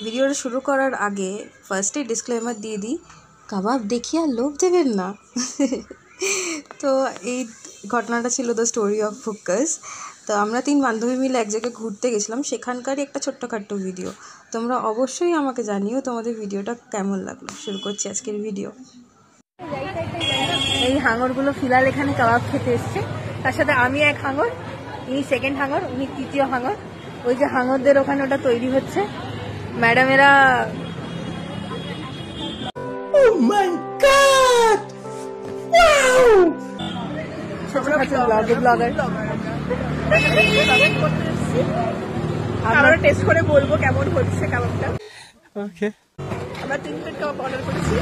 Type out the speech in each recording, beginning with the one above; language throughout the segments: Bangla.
ভিডিওটা শুরু করার আগে ফার্স্টে ডিসক্লেমার দিয়ে দিই, কাবাব দেখিয়ে আর লোভ দেবেন না। তো এই ঘটনাটা ছিল দ্য স্টোরি অফ ফুক্কাস। তো আমরা 3 বান্ধবী মিলে এক জায়গায় ঘুরতে গেছিলাম, সেখানকারই একটা ছোট্টখাট্টো ভিডিও। তোমরা অবশ্যই আমাকে জানিও তোমাদের ভিডিওটা কেমন লাগলো। শুরু করছি আজকের ভিডিও। এই হাঙরগুলো ফিলাল এখানে কাবাব খেতে এসছে, তার সাথে আমি এক হাঙর, ইনি সেকেন্ড হাঙর, উনি তৃতীয় হাঙর। ওই যে হাঙরদের ওখানে ওটা তৈরি হচ্ছে, ম্যাডামেরা। Oh my God! Wow! আমরা টেস্ট করে বলবো কেমন হচ্ছে কাবাবটা। ওকে, আমরা 3 কাবাব অর্ডার করেছি,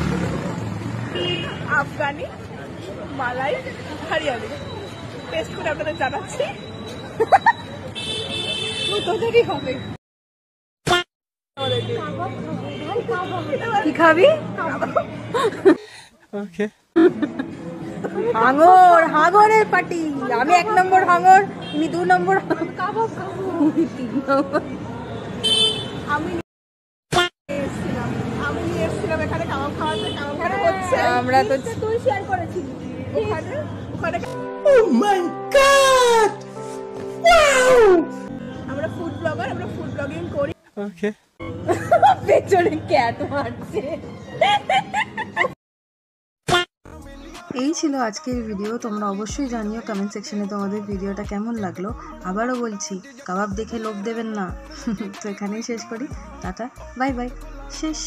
আফগানি, মালাই, হরিয়ালি। টেস্ট করে আপনাদের জানাচ্ছি তোদেরই হবে। কি খাবি? ওকে, হাঙর, হাঙরের পার্টি। আমি 1 নম্বর হাঙর, তুমি 2 নম্বর কাবাব, 3 নম্বর। আমি নিয়ে এসেছিলাম এখানে কাবাব খাওয়াতে। কাবাব হচ্ছে আমরা তো তুই শেয়ার করেছিলি ওখানে। Oh my God! Wow! আমরা ফুড ব্লগার, আমরা ফুড ব্লগিং করি। ওকে, পেছনে ক্যাট মারছে। এই ছিল আজকের ভিডিও। তোমরা অবশ্যই জানিও কমেন্ট সেকশনে তোমাদের ভিডিওটা কেমন লাগলো। আবারও বলছি, কাবাব দেখে লোভ দেবেন না। তো এখানেই শেষ করি। টাটা, বাই বাই, শেষ।